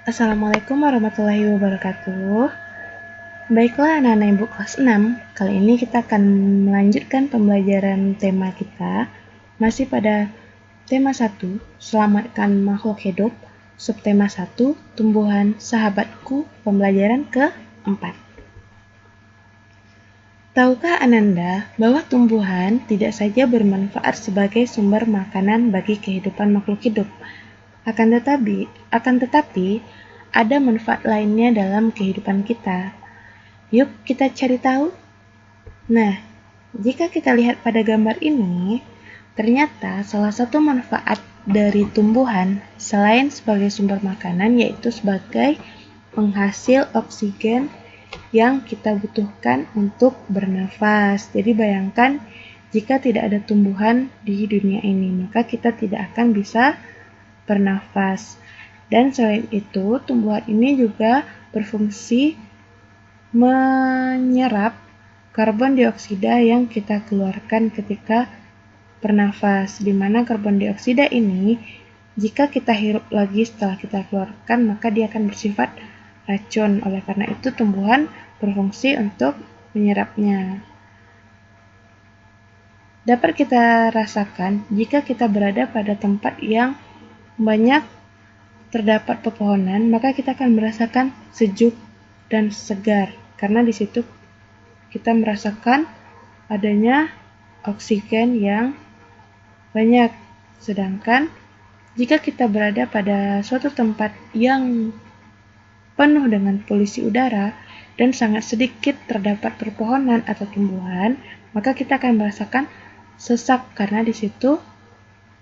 Assalamualaikum warahmatullahi wabarakatuh. Baiklah anak-anak ibu kelas 6, kali ini kita akan melanjutkan pembelajaran tema kita. Masih pada tema 1, selamatkan makhluk hidup. Subtema 1, tumbuhan sahabatku, pembelajaran ke-4. Tahukah Ananda bahwa tumbuhan tidak saja bermanfaat sebagai sumber makanan bagi kehidupan makhluk hidup, akan tetapi ada manfaat lainnya dalam kehidupan kita. Yuk kita cari tahu. Nah, jika kita lihat pada gambar ini, ternyata salah satu manfaat dari tumbuhan selain sebagai sumber makanan yaitu sebagai penghasil oksigen yang kita butuhkan untuk bernafas. Jadi bayangkan jika tidak ada tumbuhan di dunia ini, maka kita tidak akan bisa bernafas. Dan selain itu, tumbuhan ini juga berfungsi menyerap karbon dioksida yang kita keluarkan ketika bernafas, di mana karbon dioksida ini jika kita hirup lagi setelah kita keluarkan, maka dia akan bersifat racun. Oleh karena itu, tumbuhan berfungsi untuk menyerapnya. Dapat kita rasakan jika kita berada pada tempat yang banyak terdapat pepohonan, maka kita akan merasakan sejuk dan segar, karena di situ kita merasakan adanya oksigen yang banyak. Sedangkan jika kita berada pada suatu tempat yang penuh dengan polusi udara dan sangat sedikit terdapat pepohonan atau tumbuhan, maka kita akan merasakan sesak karena di situ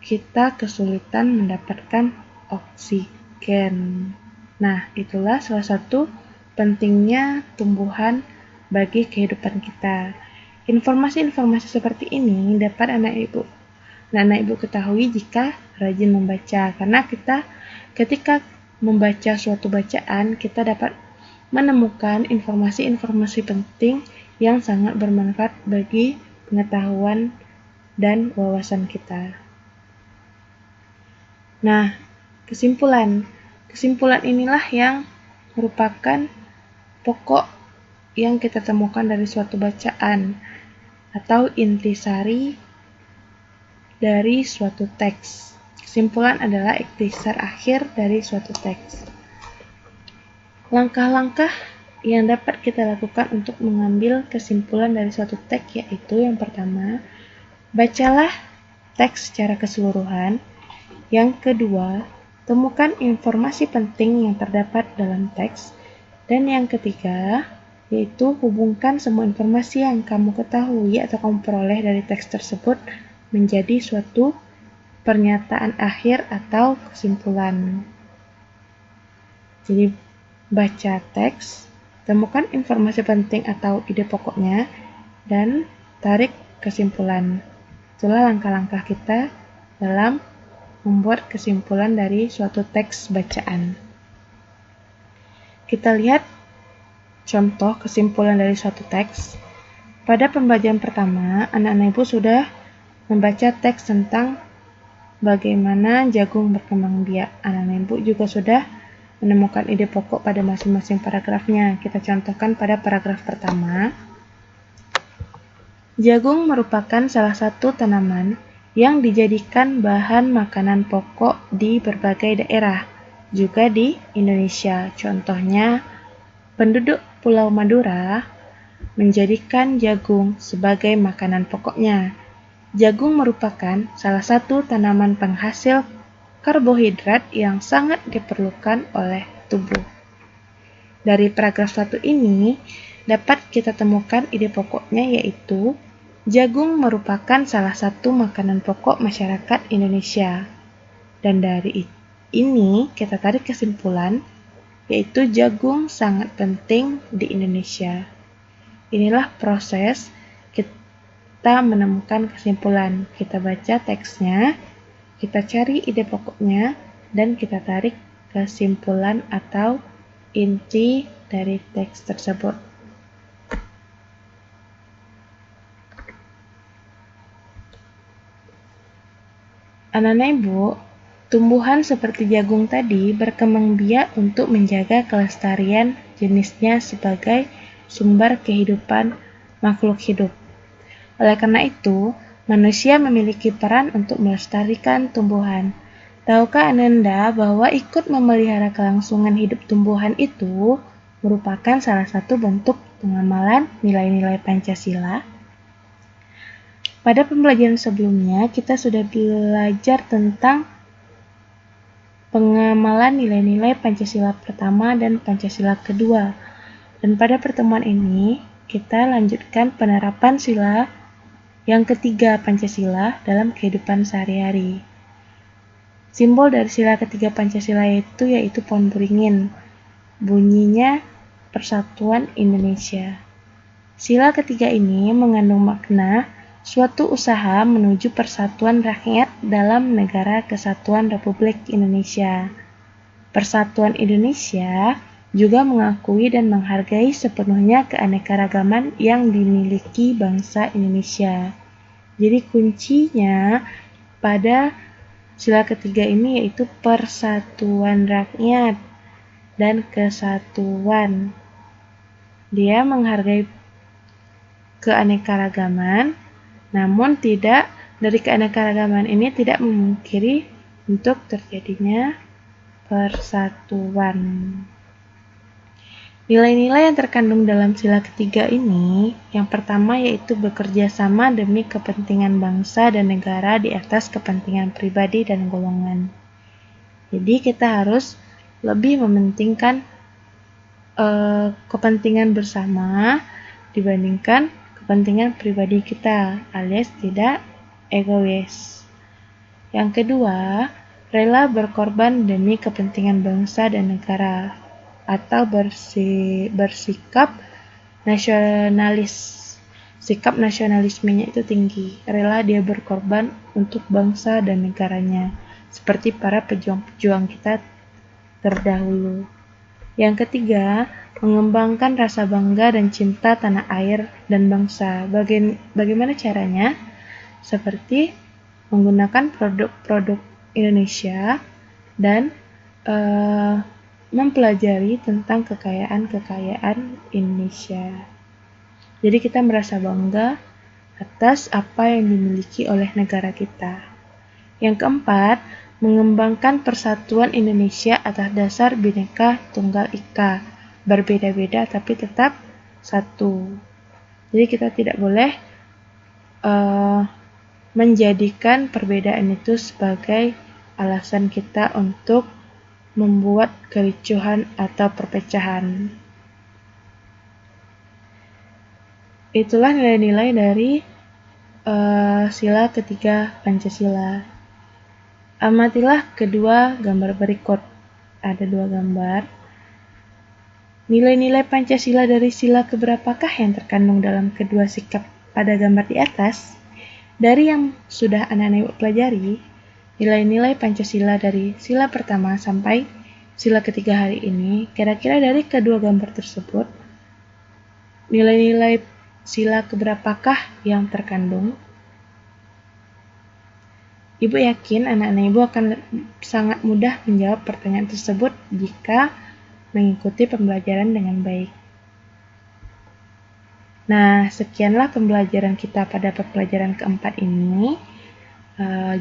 kita kesulitan mendapatkan oksigen. Nah, itulah salah satu pentingnya tumbuhan bagi kehidupan kita. Informasi-informasi seperti ini dapat anak ibu ketahui jika rajin membaca, karena kita ketika membaca suatu bacaan, kita dapat menemukan informasi-informasi penting yang sangat bermanfaat bagi pengetahuan dan wawasan kita. Nah, kesimpulan inilah yang merupakan pokok yang kita temukan dari suatu bacaan atau intisari dari suatu teks. Kesimpulan adalah ikhtisar akhir dari suatu teks. Langkah-langkah yang dapat kita lakukan untuk mengambil kesimpulan dari suatu teks yaitu yang pertama, bacalah teks secara keseluruhan. Yang kedua, temukan informasi penting yang terdapat dalam teks. Dan yang ketiga, yaitu hubungkan semua informasi yang kamu ketahui atau kamu peroleh dari teks tersebut menjadi suatu pernyataan akhir atau kesimpulan. Jadi, baca teks, temukan informasi penting atau ide pokoknya, dan tarik kesimpulan. Itulah langkah-langkah kita dalam membuat kesimpulan dari suatu teks bacaan. Kita lihat contoh kesimpulan dari suatu teks. Pada pembelajaran pertama, anak-anak ibu sudah membaca teks tentang bagaimana jagung berkembang biak. Anak-anak ibu juga sudah menemukan ide pokok pada masing-masing paragrafnya. Kita contohkan pada paragraf pertama. Jagung merupakan salah satu tanaman yang dijadikan bahan makanan pokok di berbagai daerah, juga di Indonesia. Contohnya, penduduk Pulau Madura menjadikan jagung sebagai makanan pokoknya. Jagung merupakan salah satu tanaman penghasil karbohidrat yang sangat diperlukan oleh tubuh. Dari paragraf 1 ini, dapat kita temukan ide pokoknya yaitu jagung merupakan salah satu makanan pokok masyarakat Indonesia. Dan dari ini kita tarik kesimpulan yaitu jagung sangat penting di Indonesia. Inilah proses kita menemukan kesimpulan. Kita baca teksnya, kita cari ide pokoknya, dan kita tarik kesimpulan atau inti dari teks tersebut. Anak-anak ibu, Tumbuhan seperti jagung tadi berkembang biak untuk menjaga kelestarian jenisnya sebagai sumber kehidupan makhluk hidup. Oleh karena itu, manusia memiliki peran untuk melestarikan tumbuhan. Tahukah Ananda bahwa ikut memelihara kelangsungan hidup tumbuhan itu merupakan salah satu bentuk pengamalan nilai-nilai Pancasila? Pada pembelajaran sebelumnya, kita sudah belajar tentang pengamalan nilai-nilai Pancasila pertama dan Pancasila kedua. Dan pada pertemuan ini, kita lanjutkan penerapan sila yang ketiga Pancasila dalam kehidupan sehari-hari. Simbol dari sila ketiga Pancasila yaitu pohon beringin. Bunyinya Persatuan Indonesia. Sila ketiga ini mengandung makna suatu usaha menuju persatuan rakyat dalam Negara Kesatuan Republik Indonesia. Persatuan Indonesia juga mengakui dan menghargai sepenuhnya keanekaragaman yang dimiliki bangsa Indonesia. Jadi kuncinya pada sila ketiga ini yaitu persatuan rakyat dan kesatuan. Dia menghargai keanekaragaman, namun dari keanekaragaman ini tidak memungkiri untuk terjadinya persatuan. Nilai-nilai yang terkandung dalam sila ketiga ini, yang pertama yaitu bekerja sama demi kepentingan bangsa dan negara di atas kepentingan pribadi dan golongan. Jadi kita harus lebih mementingkan kepentingan bersama dibandingkan kepentingan pribadi kita, alias tidak egois. Yang kedua, rela berkorban demi kepentingan bangsa dan negara, atau bersikap nasionalis. Sikap nasionalismenya itu tinggi, rela dia berkorban untuk bangsa dan negaranya, seperti para pejuang-pejuang kita terdahulu. Yang ketiga, mengembangkan rasa bangga dan cinta tanah air dan bangsa. Bagaimana caranya? Seperti menggunakan produk-produk Indonesia dan mempelajari tentang kekayaan Indonesia. Jadi kita merasa bangga atas apa yang dimiliki oleh negara kita. Yang keempat, mengembangkan persatuan Indonesia atas dasar Bhinneka Tunggal Ika. Berbeda-beda tapi tetap satu. Jadi kita tidak boleh menjadikan perbedaan itu sebagai alasan kita untuk membuat kericuhan atau perpecahan. Itulah nilai-nilai dari sila ketiga Pancasila. Amatilah kedua gambar berikut. Ada dua gambar. Nilai-nilai Pancasila dari sila keberapakah yang terkandung dalam kedua sikap pada gambar di atas? Dari yang sudah anak-anak pelajari, nilai-nilai Pancasila dari sila pertama sampai sila ketiga hari ini, kira-kira dari kedua gambar tersebut, nilai-nilai sila keberapakah yang terkandung? Ibu yakin anak-anak ibu akan sangat mudah menjawab pertanyaan tersebut jika mengikuti pembelajaran dengan baik. Nah, sekianlah pembelajaran kita pada pembelajaran keempat ini.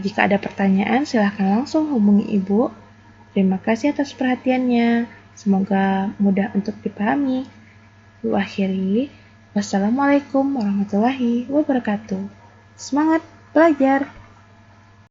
Jika ada pertanyaan, silahkan langsung hubungi Ibu. Terima kasih atas perhatiannya. Semoga mudah untuk dipahami. Ibu akhiri. Wassalamualaikum warahmatullahi wabarakatuh. Semangat belajar!